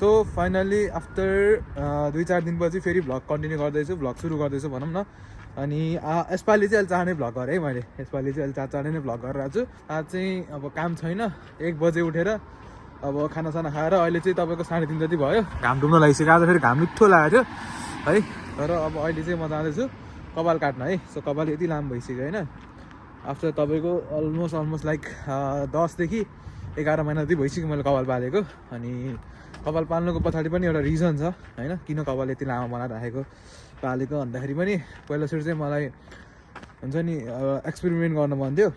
So finally after 2-4 दिनपछि फेरि vlog continue गर्दैछु, भ्लग सुरु गर्दैछु भनौँ न। अनि यसपालि चाहिँ अहिले चाँडै भ्लग गरेँ है मैले, यसपालि चाहिँ अहिले चाँडै नै भ्लग गरेर आएको छु। आज चाहिँ अब काम छैन, 1 बजे उठेर अब खानासाना खाएर अहिले चाहिँ तपाईँको 3:30 जति भयो। घाम डुब्न लागिसक्यो, आज फेरि घाम मिठो लागेको थियो है। तर अब अहिले चाहिँ म जाँदैछु कपाल काट्न है। सो कपाल यति लामो भइसक्यो होइन, आफ्टर तपाईँको अलमोस्ट लाइक 10 देखि 11 महिना जति भइसक्यो मैले कपाल पालेको। अनि कपाल पाल्नुको पछाडि पनि एउटा रिजन छ होइन, किन कपाल यति लामो बनाइराखेको पालेको भन्दाखेरि पनि पहिला सुरु चाहिँ मलाई हुन्छ नि एक्सपेरिमेन्ट गर्न मन थियो,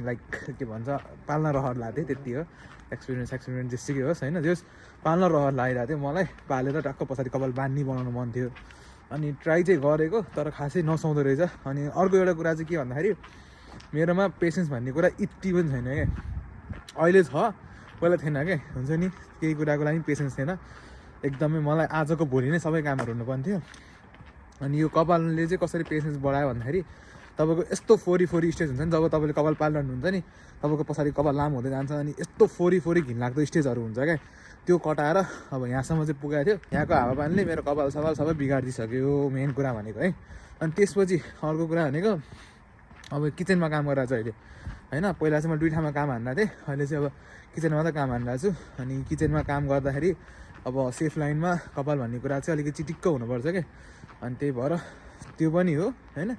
लाइक के भन्छ पाल्न रहर लाग्थ्यो, त्यति हो। एक्सपेरिमेन्ट जेसुकै होस् होइन, जस पाल्न रहर लागिरहेको थियो मलाई, पालेर टक्क पछाडि कपाल बान्नी बनाउनु मन थियो। अनि ट्राई चाहिँ गरेको तर खासै नसुहाउँदो रहेछ। अनि अर्को एउटा कुरा चाहिँ के भन्दाखेरि मेरोमा पेसेन्स भन्ने कुरा यति पनि छैन क्या, अहिले छ पहिला थिएन क्या, हुन्छ नि केही कुराको लागि पेसेन्स थिएन एकदमै। मलाई आजको भोलि नै सबै कामहरू हुनुपर्ने थियो। अनि यो कपालले चाहिँ कसरी पेसेन्स बढायो भन्दाखेरि तपाईँको यस्तो फोरी स्टेज हुन्छ नि, जब तपाईँले कपाल पालिरहनुहुन्छ नि तपाईँको पछाडि कपाल लामो हुँदै जान्छ अनि यस्तो फोरी घिनलाग्दो स्टेजहरू हुन्छ क्या, त्यो कटाएर अब यहाँसम्म चाहिँ पुगाएको थियो। यहाँको हावापानीले मेरो कपाल सवाल सबै बिगारिदिइसक्यो मेन कुरा भनेको है। अनि त्यसपछि अर्को कुरा भनेको अब किचनमा काम गरिरहेको छु अहिले होइन। पहिला चाहिँ म 2 ठाउँमा काम हान्दा थिएँ, अहिले चाहिँ अब किचनमा मात्रै काम हानिरहेको छु। अनि किचनमा काम गर्दाखेरि अब सेफ लाइनमा कपाल भन्ने कुरा चाहिँ अलिकति चिटिक्क हुनुपर्छ क्या, अनि त्यही भएर त्यो पनि हो होइन,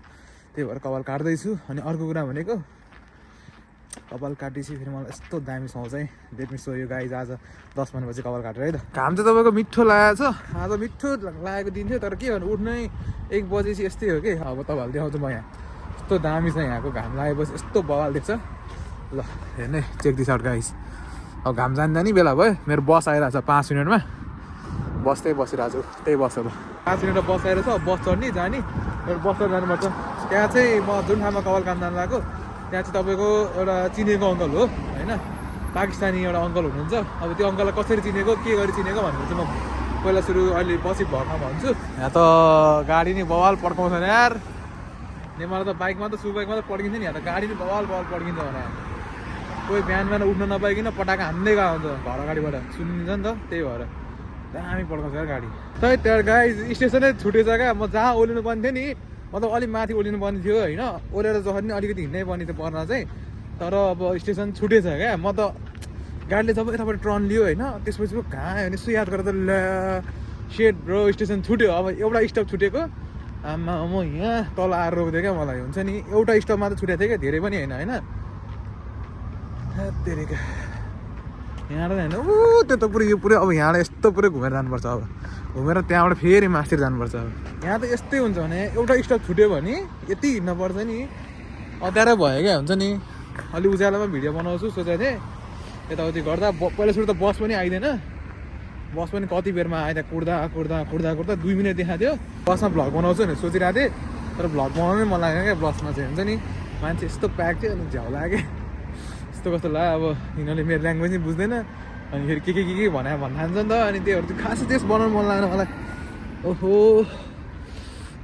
त्यही भएर कपाल काट्दैछु। अनि अर्को कुरा भनेको कपाल काटेपछि फेरि मलाई यस्तो दामी सोच है, let me so you guys. आज 10 महिनापछि कपाल काटेर है त। घाम चाहिँ तपाईँको मिठो लागेको छ, आज मिठो लागेको दिन थियो। तर के भन्नु उठ्नै 1 बजेपछि यस्तै हो कि। अब तपाईँहरूले देखाउँछु म यहाँ, यस्तो दामी छ यहाँको, घाम लागेपछि यस्तो बवाल देख्छ। ल हेर्ने चेक दिस आउट गाइस। अब घाम जान्दा नि बेला भयो, मेरो बस आइरहेको छ 5 मिनटमा, बस त्यही बसिरहेको छु, त्यही बस अब 5 मिनटमा बस आएर छ। बस चढ्ने जाने, एउटा बसमा जानुपर्छ। त्यहाँ चाहिँ म जुन ठाउँमा कपाल काम जानु लागेको त्यहाँ चाहिँ तपाईँको एउटा चिनेको अङ्कल हो होइन, पाकिस्तानी एउटा अङ्कल हुनुहुन्छ। अब त्यो अङ्कललाई कसरी चिनेको के गरी चिनेको भनेर चाहिँ म पहिला सुरु अहिले पछि भर्खर भन्छु। यहाँ त गाडी नै बवाल पड्काउँछ यार, मलाई त बाइकमा त बाइकमा त पड्किन्छ नि, यहाँ त गाडी नै बवाल पड्किन्छ भने कोही बिहान उठ्न नपाइकन पटाएको हान्दै गएको हुन्छ घर अगाडिबाट, सुनिन्छ नि त, त्यही भएर दामी पड्काउँछ यार गाडी। त्यही त्यहाँ गाई स्टेसनै छुटेछ क्या, म जहाँ ओर्लिनु पर्ने थियो नि, मतलब अलिक माथि ओर्लिनु पर्ने थियो होइन, ओरेर जसरी अलिकति हिँड्नै पर्ने थियो पर्न चाहिँ। तर अब स्टेसन छुटेछ क्या, म त गाडीले जब यताबाट टर्न लियो होइन, त्यसपछि पो कहाँ भने यसो याद गरेर त ल्या सेट ब्रो स्टेसन छुट्यो। अब एउटा स्टप छुटेको, आमा म यहाँ तल आएर रोक्दै क्या मलाई, हुन्छ नि एउटा स्टपमा त छुटेको थियो क्या, धेरै पनि होइन होइन। तेरिका यहाँ होइन त्यो त पुरै यो पुरै अब यहाँबाट यस्तो पुरै घुमेर जानुपर्छ, अब घुमेर त्यहाँबाट फेरि मास्तिर जानुपर्छ। अब यहाँ त यस्तै हुन्छ भने एउटा स्टप छुट्यो भने यति हिँड्नुपर्छ नि, अँध्यारो भयो क्या, हुन्छ नि। अलि उज्यालोमा भिडियो बनाउँछु सोचेको थिएँ, यताउति गर्दा पहिला सुरु त बस पनि आइदिएन, बस पनि कति बेरमा आइदियो, कुर्दा 2 मिनट देखाएको थियो। बसमा भ्लग बनाउँछु नि सोचिरहेको थिएँ, तर भ्लग बनाउनै मन लागेन क्या बसमा चाहिँ, हुन्छ नि मान्छे यस्तो प्याक थियो अनि झ्याउ लाग्यो यस्तो कस्तो लाग्यो। अब यिनीहरूले मेरो ल्याङ्ग्वेज नै बुझ्दैन अनि फेरि के भन्न थाल्छ नि त, अनि त्योहरू चाहिँ खासै त्यस बनाउनु मन लागेन मलाई। ओहो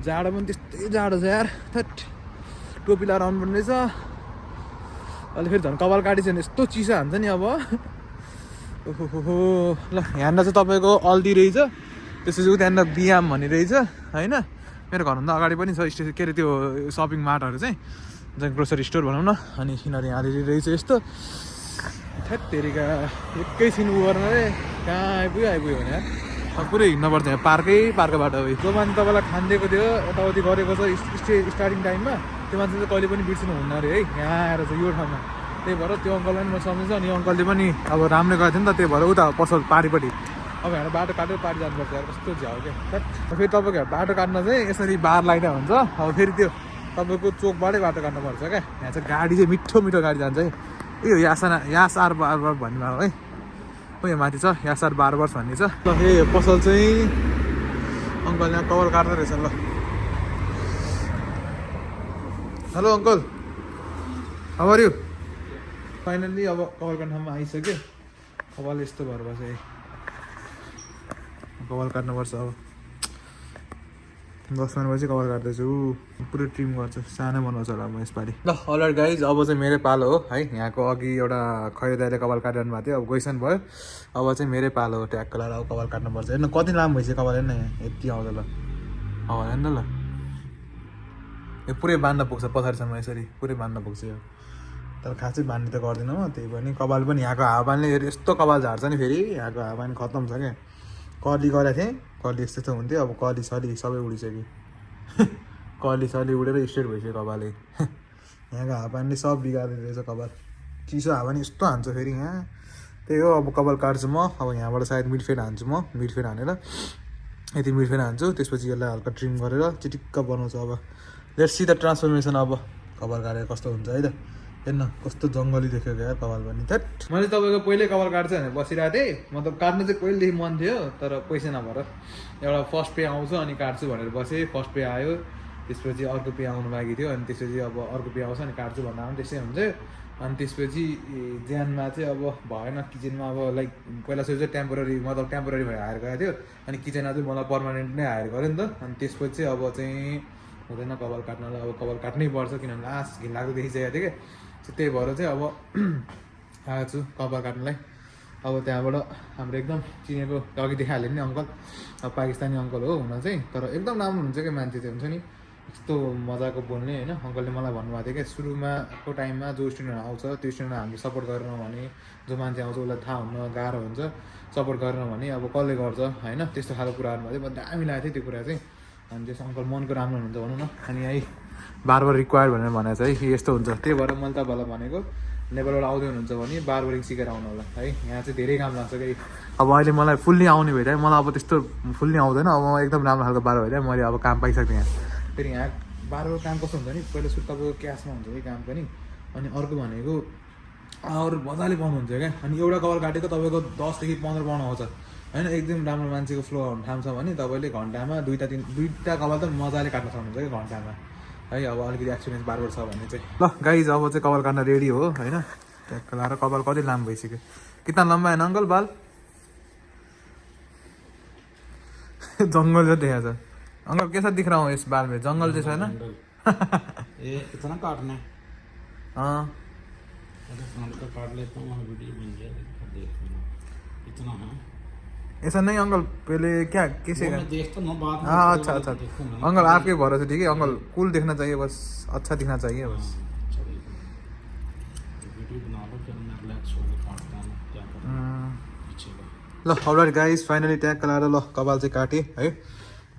जाडो पनि त्यस्तै जाडो छ यार, थट टोपी लाएर आउनुपर्ने रहेछ। अहिले फेरि झन् कपाल काटेछ भने यस्तो चिसो हान्छ नि अब। ओहो ल यहाँनिर चाहिँ तपाईँको अल्दी रहेछ, त्यसपछि त्यहाँनिर बियाम भन्ने रहेछ होइन। मेरो घरभन्दा अगाडि पनि छ स्टेसन, के अरे त्यो सपिङ मार्टहरू चाहिँ, ग्रोसरी स्टोर भनौँ न। अनि यिनीहरू यहाँ रहेछ यस्तो, थेत्तेरिका एकैछिन उ गर्न रे कहाँ आइपुग्यो भने पुरै हिँड्नुपर्छ यहाँ पार्कै बाटो हो। जो मान्छे तपाईँलाई खानिदिएको थियो यताउति गरेको छ स्टार्टिङ टाइममा, त्यो मान्छे चाहिँ कहिले पनि बिर्सिनु हुन्न अरे है, यहाँ आएर चाहिँ यो ठाउँमा। त्यही भएर त्यो अङ्कललाई पनि म सम्झिन्छु। अनि यो अङ्कलले पनि अब राम्रै गएको थियो नि त, त्यही भएर उता पसल पारिपट्टि अब यहाँ बाटो काटेर पारि जानुपर्छ यार, कस्तो झ्याउ क्या। फेरि तपाईँको बाटो काट्न चाहिँ यसरी बार लगाइदिया हुन्छ, अब फेरि त्यो तपाईँको चोकबाटै बाटो काट्नुपर्छ क्या। यहाँ चाहिँ गाडी चाहिँ मिठो गाडी जान्छ है, यो यासार बारबर भन्ने भयो है, हो यहाँ माथि छ यासार बारबर्स भन्ने छ। ल यो पसल चाहिँ अङ्कल यहाँ कपाल काट्दै रहेछ। ल hello uncle, how are you? Finally अब कपाल काट्ने ठाउँमा आइसक्यो। कपाल यस्तो भएर बस्यो है, कपाल काट्नुपर्छ अब। 10 भनेपछि कभर काट्दैछु पुरै ट्रिम गर्छु सानो बनाउँछु होला म यसपालि ल अलराइट गाइज अब चाहिँ मेरै पालो हो है यहाँको अघि एउटा खैरदाले कपाल काटिरहनु भएको थियो अब गइसन भयो अब चाहिँ मेरै पालो हो ट्याक्क लाएर अब कपाल काट्नुपर्छ हेर्नु कति लामो भइसक्यो कपाल हेर्नु यहाँ यति आउँछ ल हेर्नु ल यो पुरै बाँध्न पुग्छ पछाडिसम्म यसरी पुरै बाँध्न पुग्छ यो तर खासै बाँध्ने त गर्दिनँ म त्यही पनि कपाल पनि यहाँको हावापानीले यस्तो कपाल झार्छ नि फेरि यहाँको हावापानी खत्तम छ क्या कर्ली गरेको थिएँ कर्ली यस्तो यस्तो हुन्थ्यो अब कर्ली सली सबै उडिसक्यो कर्ली सली उडेर स्ट्रेट भइसक्यो कपालै यहाँको हावापानीले सब बिगारिदिँदो रहेछ कपाल चिसो हावापानी यस्तो हान्छ फेरि यहाँ त्यही हो अब कपाल काट्छु म अब यहाँबाट सायद मिडफेड हान्छु म मिडफेड हानेर यति मिडफेड हान्छु त्यसपछि यसलाई हल्का ट्रिम गरेर चिटिक्क बनाउँछु अब लेट्स सी द ट्रान्सफर्मेसन अब कपाल काटेर कस्तो हुन्छ है त हेर्न कस्तो जङ्गली देख्यो क्या कपाल पनि थेट मैले तपाईँको पहिल्यै कपाल काट्छु भनेर बसिरहेको थिएँ मतलब काट्नु चाहिँ पहिलेदेखि मन थियो तर पैसा नभएर एउटा फर्स्ट पे आउँछ अनि काट्छु भनेर बसेँ फर्स्ट पे आयो त्यसपछि अर्को पे आउनु बाँकी थियो अनि त्यसपछि अब अर्को पे आउँछ अनि काट्छु भन्दा पनि त्यस्तै हुन्छ अनि त्यसपछि ज्यानमा चाहिँ अब भएन किचनमा अब लाइक पहिला सुरु चाहिँ टेम्पोररी मतलब टेम्पोररी भएर हायर गरेको थियो अनि किचनमा चाहिँ मलाई पर्मानेन्ट नै हायर गऱ्यो नि त अनि त्यसपछि चाहिँ अब चाहिँ हुँदैन कपाल काट्नलाई अब कपाल काट्नै पर्छ किनभने लास्ट घिनलाग्दो देखिसकेको थियो कि त्यही भएर चाहिँ अब आएको छु कपाल काट्नलाई अब त्यहाँबाट हाम्रो एकदम चिनेको अघि देखाइहाल्यो नि अङ्कल अब पाकिस्तानी अङ्कल हो हुन चाहिँ तर एकदम राम्रो हुन्छ क्या मान्छे चाहिँ हुन्छ नि यस्तो मजाको बोल्ने होइन अङ्कलले मलाई भन्नुभएको थियो क्या सुरुमाको टाइममा जो स्टुडेन्टहरू आउँछ त्यो स्टुडेन्टलाई हामीले सपोर्ट गरेन भने जो मान्छे आउँछ उसलाई थाहा हुन गाह्रो हुन्छ सपोर्ट गरेन भने अब कसले गर्छ होइन त्यस्तो खालको कुराहरू भयो दामी लागेको थियो त्यो कुरा चाहिँ अनि त्यस अङ्कल मनको राम्रो हुनुहुन्छ भनौँ न अनि है बारबार रिक्वायर्ड भनेर भनेको छ है यस्तो हुन्छ त्यही भएर मैले तपाईँलाई भनेको नेपालबाट आउँदै हुनुहुन्छ भने बारबारिङ सिकेर आउनु होला है यहाँ चाहिँ धेरै काम लाग्छ कि अब अहिले मलाई फुल्ली आउने भइरह्यो मलाई अब त्यस्तो फुल्ली आउँदैन अब म एकदम राम्रो खालको बार भइरह्यो मैले अब काम पाइसकेँ यहाँ फेरि यहाँ बारबार काम कस्तो हुन्छ नि पहिला सुरु तपाईँको क्यासमा हुन्छ कि काम पनि अनि अर्को भनेको आवर मजाले पाउनुहुन्छ क्या अनि एउटा कपाल काटेको तपाईँको 10 देखि 15 पाउनु आउँछ होइन एकदम राम्रो मान्छेको फ्लो हुन थाल्छ भने तपाईँले घन्टामा दुईवटा कपाल त मजाले काट्न सक्नुहुन्छ क्या घन्टामा है अब अलिकति एक्सपिरियन्स बारबार छ भने चाहिँ ल गाइज अब चाहिँ कपाल काट्न रेडी हो होइन ट्याक्क लाएर कपाल कति लामो भइसक्यो कितना लम्बा होइन अङ्कल बाल जङ्गल जो देखाएको छ अंकल कैसा दिख रहा हूँ इस बाल में जंगल जैसा है ना ये इतना काटना है हाँ अरे फ्रंट का काट लेता हूँ वहाँ वीडियो बन जाएगा देख लेना इतना है ऐसा नहीं अंकल पहले क्या कैसे मैं देखता हूँ बाद में हाँ अच्छा अच्छा अंकल आपके भरोसे ठीक है अंकल कूल दिखना चाहिए बस अच्छा दिखना चाहिए बस वीडियो बना लो फिर मैं रिलैक्स होकर काटता हूँ क्या करूँ ल अलराइट गाइस फाइनली ट्याग लाएर ल कपाल चाहिँ काटेँ है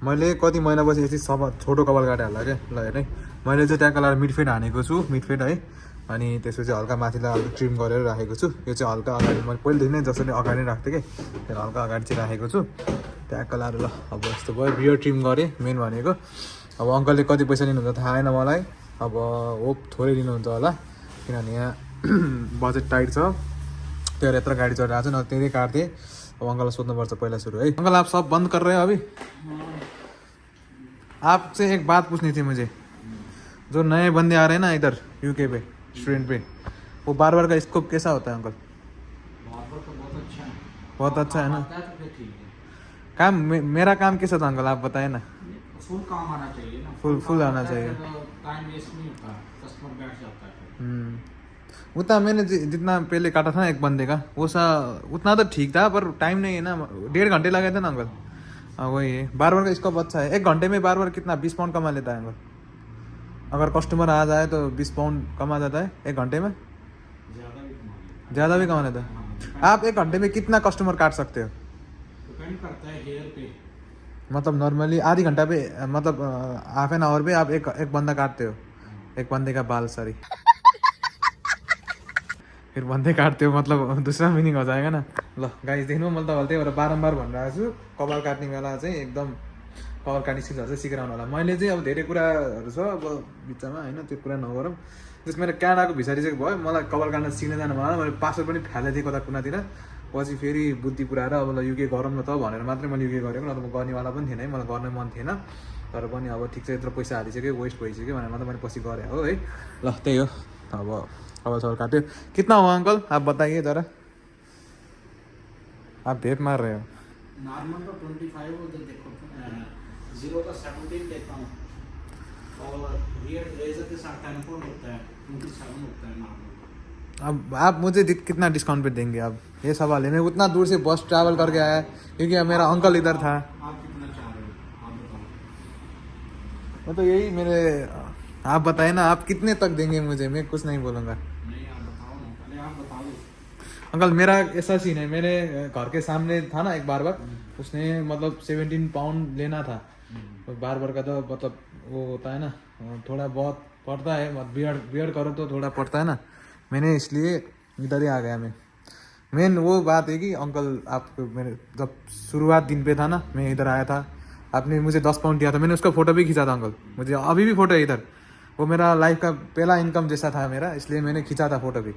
मैले कति महिनापछि यति छोटो कपाल काटेँ होला क्या ल हेर्ने मैले चाहिँ ट्याग लाएर मिडफेड हानेको छु मिडफेड है अनि त्यसपछि हल्का माथिलाई अलिक ट्रिम गरेर राखेको छु यो चाहिँ हल्का अगाडि मैले पहिलेदेखि नै जसरी अगाडि नै राख्थेँ कि त्यही हल्का अगाडि चाहिँ राखेको छु ट्याग लाएर ल अब यस्तो भयो बियर ट्रिम गरेँ मेन भनेको अब अङ्कलले कति पैसा लिनुहुन्छ थाहा छैन मलाई अब होप थोरै लिनुहुन्छ होला किनभने यहाँ बजेट टाइट छ त्यही यत्रो गाडी चढिरहेको छ न त्यही काट्थेँ अब अंकल सोध्नुपर्छ पहिला सुरु है अंकल आप सब बंद कर रहे हो अभी आपसे एक बात पूछनी थी मुझे जो नए बंदे आ रहे हैं ना इधर यूके पे स्टूडेंट पे वो बार का स्कोप कैसा होता है अंकल बहुत अच्छा है ना काम मेरा काम कैसा था अंकल आप बताए ना फुल काम आना चाहिए ना फुल आना चाहिए टाइम वेस्ट नहीं होता कस्टमर बैठ जाता है उतना मैंने जितना पहले काटा था ना एक बंदे का वो उतना तो ठीक था पर टाइम नहीं है ना 1.5 घंटे लगे थे ना अंकल हाँ वही है बार का स्कोप अच्छा है 1 घंटे में बार कितना 20 पाउंड कमा लेता है अंकल अगर कस्टमर आ जाए तो 20 पाउंड कमा जाता है 1 घंटे में ज़्यादा भी कमा लेता है आप 1 घंटे में कितना कस्टमर काट सकते हो डिपेंड करता है हेयर पे मतलब नॉर्मली आधी घंटा पे मतलब हाफ एन आवर पे आप एक बंदा काटते हो एक बंदे का बाल सॉरी फिर बंदे काट्थ्यो मतलब दूसरा मिनिङ हो जाएगा ना ल गाइस देख्नु मैले तपाईँलाई त्यही भएर बारम्बार भनिरहेको छु कपाल काट्ने बेला चाहिँ एकदम कपाल काट्ने स्किलहरू चाहिँ सिकेर आउनु होला मैले चाहिँ अब धेरै कुराहरू छ अब बिचमा होइन त्यो कुरा नगरौँ जस मेरो क्यानाडाको भिसा चाहिँ भयो मलाई कपाल काट्न सिक्न जानु भएन मैले पासपोर्ट पनि फ्याल्दै थिएँ कता कुनातिर पछि फेरि बुद्धि पुऱ्याएर अब ल युके गरौँ न त भनेर मात्रै मैले युके गरेको न त म गर्नेवाला पनि थिएन है मलाई गर्न मन थिएन तर पनि अब ठिक छ यत्रो पैसा हालिसक्यो वेस्ट भइसक्यो भनेर मात्रै मैले पछि गरेँ हो है ल त्यही हो अब कपाल सपाल काट्यो कितना हुआ अंकल आप बताइए जरा आप भेप मार रहे हो नॉर्मल तो 25 उधर देखो 0 का 17 लेता हूँ और रियर रेजर के साथ 10 होता है 27 होता है नॉर्मल। अब आप मुझे कितना डिस्काउंट पे देंगे अब, ये सवाल है। मैं उतना दूर से बस ट्रैवल करके आया क्योंकि मेरा अंकल इधर था। आप कितना चाह रहे हो आप बताओ। मैं तो यही मेरे, आप बताए ना आप कितने तक देंगे मुझे, मैं कुछ नहीं बोलूँगा। नहीं आप बताओ ना, पहले आप बता दो। अंकल मेरा ऐसा सीन है, मेरे घर के सामने था ना एक बार उसने मतलब 17 पाउंड लेना था। बार का तो मतलब वो होता है ना, थोड़ा बहुत पड़ता है, बियर्ड करो तो थोड़ा पड़ता है ना, मैंने इसलिए इधर ही आ गया। मैं मेन वो बात है कि अंकल आप मेरे जब शुरुआत दिन पे था ना, मैं इधर आया था, आपने मुझे 10 पाउंड दिया था, मैंने उसका फ़ोटो भी खींचा था अंकल, मुझे अभी भी फ़ोटो है इधर। वो मेरा लाइफ का पहला इनकम जैसा था मेरा, इसलिए मैंने खींचा था फ़ोटो भी,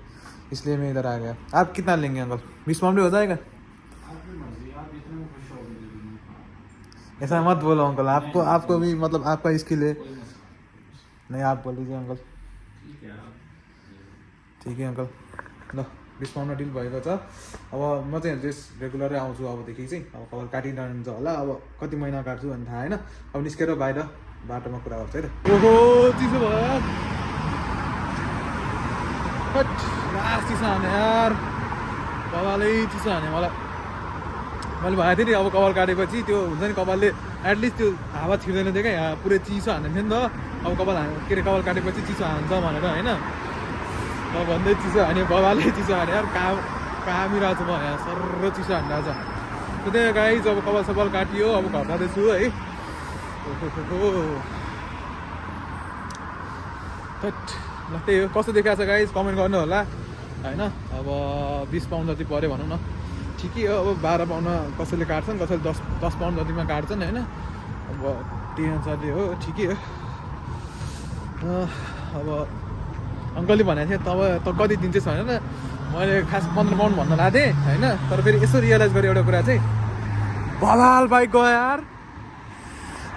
इसलिए मैं इधर आ गया। आप कितना लेंगे अंकल, 20 पाउंड भी हो जाएगा? आपकी मर्जी, आप जितने में खुश हो दे दूंगा। ऐसा मत बोलो अंकल, आपको भी मतलब आपका स्किल है। कोई मसला नहीं आप बोल दीजिए अंकल। ठीक है आप ठीक है अंकल, ल 20 पाउन्डमा डिल भएको छ। अब म चाहिँ जस्ट रेगुलरै आउँछु अबदेखि चाहिँ, अब कपाल काटिरहन्छ होला, अब कति महिना काट्छु भन्ने थाहा होइन। अब निस्केर बाहिर बाटोमा कुरा गर्छ है त। ओहो चिसो भयो यार, हट लास्ट चिसो हाने यार, कपालै चिसो हाने मलाई। मैले भनेको थिएँ नि अब कपाल काटेपछि त्यो हुन्छ नि, कपालले एटलिस्ट त्यो हावा छिर्दैन थियो क्या, यहाँ पुरै चिसो हान्ने थियो नि त। अब कपाल काटेपछि चिसो हान्छ भनेर होइन, भन्दै चिसो हाने, बाबाले चिसो हाने यार, कामिरहेको छु म यहाँ, सर्र चिसो हानिरहेको छ। त्यही गाइज अब कपाल सपाल काटियो, अब घर जाँदैछु है। ल त्यही हो, कस्तो देखाएको छ गाइज कमेन्ट गर्नु होला होइन। अब 20 पाउन्ड जति पऱ्यो भनौँ न, ठिकै हो। अब 12 पाउन्डमा कसैले काट्छन्, कसैले 10 पाउन्ड जतिमा काट्छन् होइन। अब त्यही अनुसारले हो, ठिकै हो। अब अङ्कलले भनेको थिएँ त कति दिन्छस् भनेर, मैले खास 15 पाउन्ड भन्न लाएको थिएँ होइन। तर फेरि यसो रियलाइज गरेँ एउटा कुरा चाहिँ, बवाल बाइक गयो यार,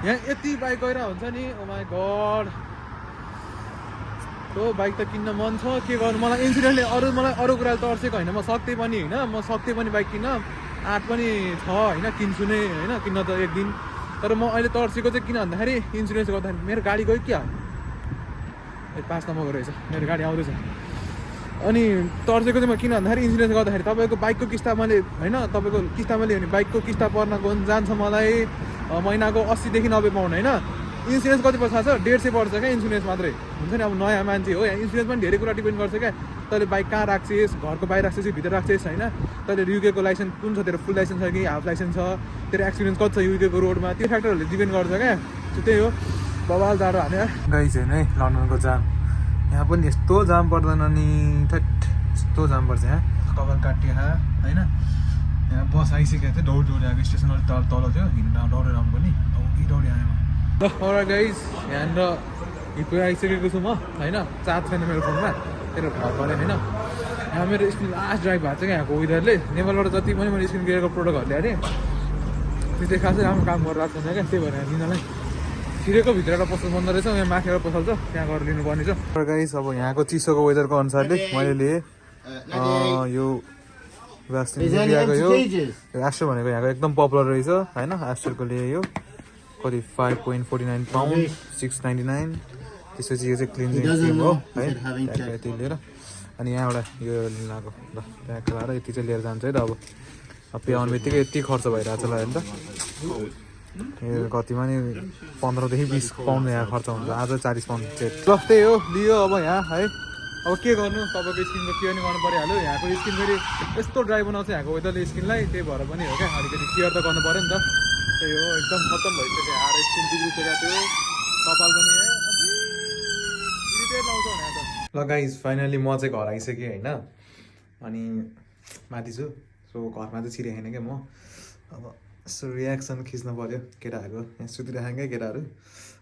यहाँ यति बाइक गएर हुन्छ नि, ओ माई गड। त्यो बाइक त किन्न मन छ, के गर्नु, मलाई इन्सुरेन्सले मलाई अरू कुरा तर्सेको होइन, म सक्दै पनि होइन, म सक्दै पनि बाइक किन्न आँट पनि छ होइन, किन्छु नै होइन, किन्न त एक दिन। तर म अहिले तर्सेको चाहिँ किन भन्दाखेरि इन्सुरेन्स गर्दाखेरि मेरो गाडी गयो क्या, 5 नम्बरको रहेछ मेरो गाडी आउँदैछ। अनि तर्सेको चाहिँ म किन भन्दाखेरि इन्सुरेन्स गर्दाखेरि तपाईँको बाइकको किस्ता मैले होइन, तपाईँको किस्तामा लियो भने बाइकको किस्ता पर्नको जान्छ मलाई महिनाको 80 देखि 90 पाउन्ड होइन। इन्सुरेन्स कति पर्छ थाहा छ, 150 पर्छ क्या इन्सुरेन्स मात्रै। हुन्छ नि अब नयाँ मान्छे हो, यहाँ इन्सुरेन्स पनि धेरै कुरा डिपेन्ड गर्छ क्या। तैँले बाइक कहाँ राख्छेस्, घरको बाहिर राख्छेस् कि भित्र राख्छेस् होइन। तैँले युकेको लाइसेन्स कुन छ, तेरो फुल लाइसेन्स छ कि हाफ लाइसेन्स छ, तेरो एक्सपिरियन्स कति छ युकेको रोडमा, त्यो फ्याक्टरहरूले डिपेन्ड गर्छ क्या। त्यही हो, बवाल जाडो हाने गाइस होइन है। लन्डनको जाम, यहाँ पनि यस्तो जाम पर्दैन नि, थट यस्तो जाम पर्छ यहाँ। कपाल काटियो होइन, यहाँ बस आइसकेको थियो, दौडी आएको, स्टेसन अलिक तल थियो, हिँड्दा दौडेर आउनु पनि दौडी आयो। ल एउटा गाइस यहाँनिर हिँड्दै आइसकेको छु म होइन, चार्ज छैन मेरो फोनमा, तेरो घर पऱ्यो होइन। यहाँ मेरो स्क्रिन लास्ट ड्राइभ भएको छ क्या यहाँको वेदरले। नेपालबाट जति पनि मैले स्क्रिन क्लियरको प्रोडक्टहरू ल्याएँ त्यो चाहिँ खासै राम्रो काम गरिरहेको छैन क्या, त्यही भएर लिनलाई छिरेको भित्रबाट पसल बन्द रहेछ, यहाँ माथिबाट पसल्छ, त्यहाँ गएर लिनुपर्ने छ गाइस। अब यहाँको चिसोको वेदरको अनुसारले मैले लिएँ यो भ्याक्सिन लिएको, यो एस्टर भनेको यहाँको एकदम पपुलर रहेछ होइन। एस्टरको लिएँ यो कति 5.49 पाउन्ड 6.99। त्यसपछि यो चाहिँ क्लिन्जिङ क्रिम हो है, यति लिएर। अनि यहाँ एउटा यो लिनु लगाएको, ल त्यहाँ लगाएर यति चाहिँ लिएर जान्छ है त। अब पे आउने बित्तिकै यति खर्च भइरहेको छ ल होइन त। यो कतिमा नि 15 देखि 20 पाउन्ड यहाँ खर्च हुन्छ, आज 40 पाउन्ड सेट। ल त्यही हो, लियो अब यहाँ है। अब के गर्नु, तपाईँको स्किनको केयर नि गर्नु परिहाल्यो। यहाँको स्किन फेरि यस्तो ड्राई बनाउँछ यहाँको वेदरले स्किनलाई, त्यही भएर पनि हो क्या, अलिकति केयर त गर्नु पऱ्यो नि त। त्यही हो, एकदम खत्तम भइसक्यो आएर स्किन बिग्रिसकेको थियो, कपाल पनि इरिटेट लाउँछ भने त। ल गाइस फाइनली म चाहिँ घर आइसकेँ होइन। अनि माथि छु, सो घरमा चाहिँ छिरेको छैन क्या म। अब यसो रियाक्सन खिच्नु पऱ्यो केटाहरूको, यहाँ सुतिरहेको क्या केटाहरू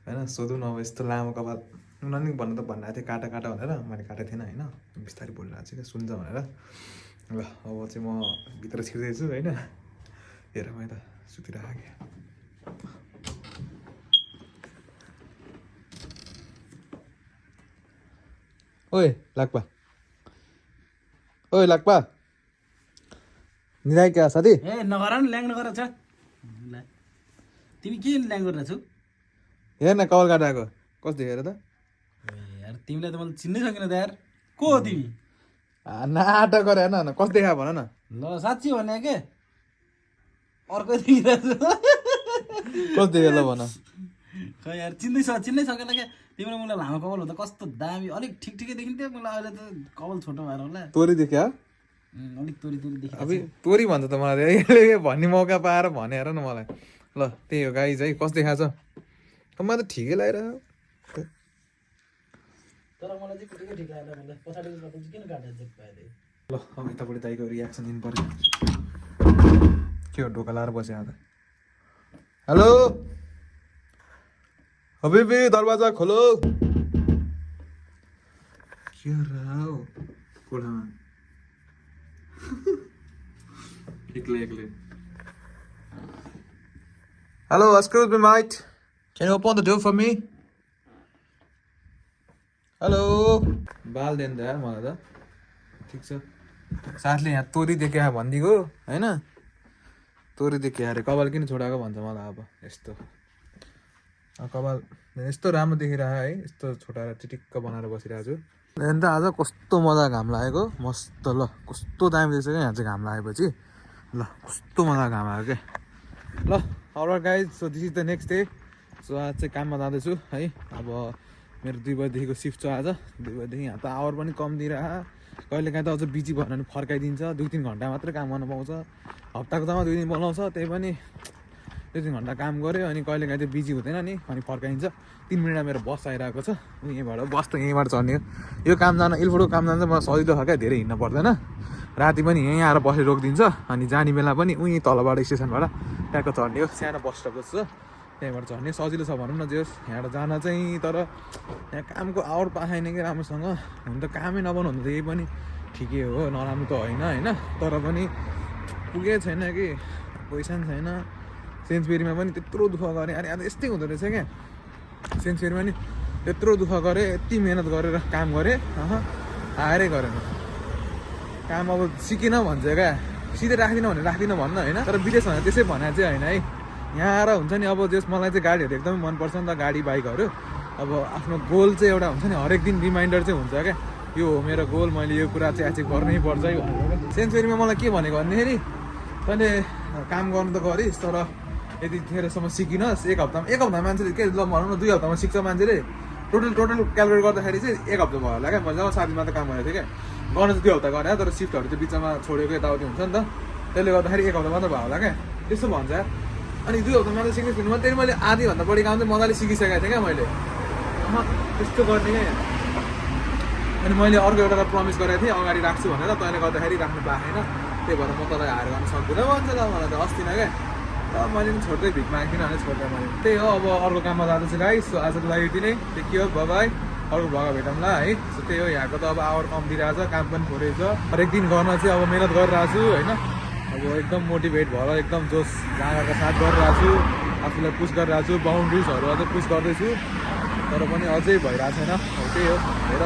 होइन। सोधौँ न अब यस्तो लामो कपाल, उनीहरू नि भन्नु त भनिरहेको थियो काटा काटा भनेर, मैले काटेको थिएन होइन, बिस्तारै बोलिरहेको छु क्या सुन्छ भनेर। ल अब चाहिँ म भित्र छिर्दैछु होइन, हेर म यता सुतिरहेको क्या। ओए लाग्पा, ओए लाग्पा निराय क्या साथी ए नगर न ल्याङ नगर छ तिमी के ल्याङ गरिरहेको छौ हेर न कपाल काटाएको कस्तो हेर त यार तिमीलाई त मैले चिन्नै सकिनँ त यार को हो तिमी नाटक गरे हेर्न न कस्तो देखा भन न ल साँच्ची भने के अर्कै देखिरहेको छु कस्तो देख्यो ल भन खै यार चिन्नै सकेन क्या तिम्रो मलाई लामो कपाल हुँदा कस्तो दामी अलिक ठिकै देखिन्थ्यो मलाई अहिले त कपाल छोटो भएर होला तोरी देख्यो अलिक तोरी देखिन्छ अब तोरी भन्छ त मलाई यसले भन्ने मौका पाएर भने हेर न मलाई ल त्यही हो गाइज है कस्तो देखाएको छ मलाई त ठिकै लागिरहेको तर मलाई चाहिँ कुटुकै ठिक लागेन भन्दा पछाडिको कपाल चाहिँ किन काटेर चाहिँ पाएँ ल अब यतापट्टि दाइको रियाक्सन दिनु पर्यो के हो ढोका लाएर बस्यो आज हेलो हबिबी दरवाजा खोलो के राव कोठामा एक्लै hello excuse me mate can you open the door for me hello बाल देन त यार मलाई त ठिक छ साथले यहाँ तोरी देखे भनिदिएको होइन तोरी देखे अरे कपाल किन छोडाएको भन्छ मलाई अब यस्तो कपाल यस्तो राम्रो देखिरहेको है यस्तो छोटाएर टिटिक्क बनाएर बसिरहेको छु अन्त आज कस्तो मजा घाम लागेको मस्त ल कस्तो दामी देख्छ क्या यहाँ चाहिँ घाम लागेपछि ल कस्तो मजा घाम आयो क्या ल all right guys so this is the next day so आज चाहिँ काममा जाँदैछु है अब मेरो 2 बजीदेखिको सिफ्ट छ आज 2 बजीदेखि यहाँ त आवर पनि कम दिइरह कहिले काहीँ त अझ बिजी भयो भने फर्काइदिन्छ 2-3 घन्टा मात्रै काम गर्न पाउँछ हप्ताको जम्मा 2 दिन बोलाउँछ त्यही पनि 2-3 घन्टा काम गऱ्यो अनि कहिले काहीँ चाहिँ बिजी हुँदैन नि अनि फर्काइन्छ 3 मिनटमा मेरो बस आइरहेको छ यहीँबाट बस त यहीँबाट चढ्ने हो यो काम जान इलफोटको काम जान चाहिँ मलाई सजिलो छ क्या धेरै हिँड्नु पर्दैन राति पनि यहीँ आएर बसेर रोकिदिन्छ अनि जाने बेला पनि उहीँ तलबाट स्टेसनबाट ट्याक्क चढ्ने हो सानो बस स्टप छ त्यहीँबाट चढ्ने सजिलो छ भनौँ न जे होस् यहाँबाट जान चाहिँ तर यहाँ कामको आवर पाएन कि राम्रोसँग हुन त कामै नबनाउनु त यही पनि ठिकै हो नराम्रो त होइन तर पनि पुगेको छैन कि पैसा पनि छैन सेन्चुरीमा पनि त्यत्रो दुःख गरेँ अरे आज यस्तै हुँदो रहेछ क्या सेन्चुरीमा नि त्यत्रो दुःख गरेँ यति मिहिनेत गरेर काम गरेँ आएरै गरेन काम अब सिकिन भन्छ क्या सिधै राख्दिनँ भने राख्दिनँ भन्न होइन तर विदेशमा त्यसै भने चाहिँ होइन है यहाँ आएर हुन्छ नि अब जस मलाई चाहिँ गाडीहरू एकदमै मनपर्छ नि त गाडी बाइकहरू अब आफ्नो गोल चाहिँ एउटा हुन्छ नि हरेक दिन रिमाइन्डर चाहिँ हुन्छ क्या यो हो मेरो गोल मैले यो कुरा चाहिँ एचिभ गर्नै पर्छ है भनेर सेन्चुरीमा मलाई के भनेको भन्दाखेरि तैँले काम गर्नु त गरिस् तर यतिखेरसम्म सिकिनस् एक हप्ता मान्छेले के ल भनौँ न 2 हप्तामा सिक्छ मान्छेले टोटल क्यालकुलेट गर्दाखेरि चाहिँ 1 हप्ता भयो होला क्या मैले जब 7 दिनमा त काम गरेको थिएँ क्या गर्न चाहिँ 2 हप्ता गरेँ तर सिफ्टहरू चाहिँ बिचमा छोडेको यताउति हुन्छ नि त त्यसले गर्दाखेरि 1 हप्ता मात्र भयो होला क्या त्यस्तो भन्छ अनि 2 हप्ता मात्र सिक्ने फिल्ममा त्यही मैले आधीभन्दा बढी काम चाहिँ मजाले सिकिसकेको थिएँ क्या मैले त्यस्तो गर्ने क्या अनि मैले अर्को एउटा प्रमिस गरेको थिएँ अगाडि राख्छु भनेर तैँले गर्दाखेरि राख्नु पाएन त्यही भएर म तँलाई हायर गर्न सक्दिनँ भन्छ त मलाई त अस्तिन क्या मैले पनि छोड्दै भिख माग्दिनँ भने छोड्दै मैले त्यही हो अब अर्को काममा जाँदैछु गाइस सो आजको लागि यति नै देखियो बाई अर्को भएका भेटौँला है सो त्यही हो यहाँको त अब आवर कम दिइरहेको छ काम पनि थोरै छ हरेक दिन गर्न चाहिँ अब मिहिनेत गरिरहेको छु होइन अब एकदम मोटिभेट भएर एकदम जोस जाँगाको साथ गरिरहेको छु आफूलाई पुस गरिरहेको छु बााउन्ड्रिजहरू अझै पुस गर्दैछु तर पनि अझै भइरहेको छैन अब त्यही हो हेर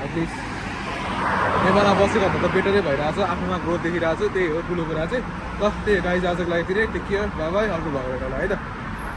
एटलिस्ट नेपालमा बसेको भन्दा त बेटरै भइरहेको छ आफूमा ग्रोथ देखिरहेको छु त्यही हो ठुलो कुरा चाहिँ ल त्यही गाइज आजको लागि तिरै टेक केयर बाई अर्को भएको भेटौँला है त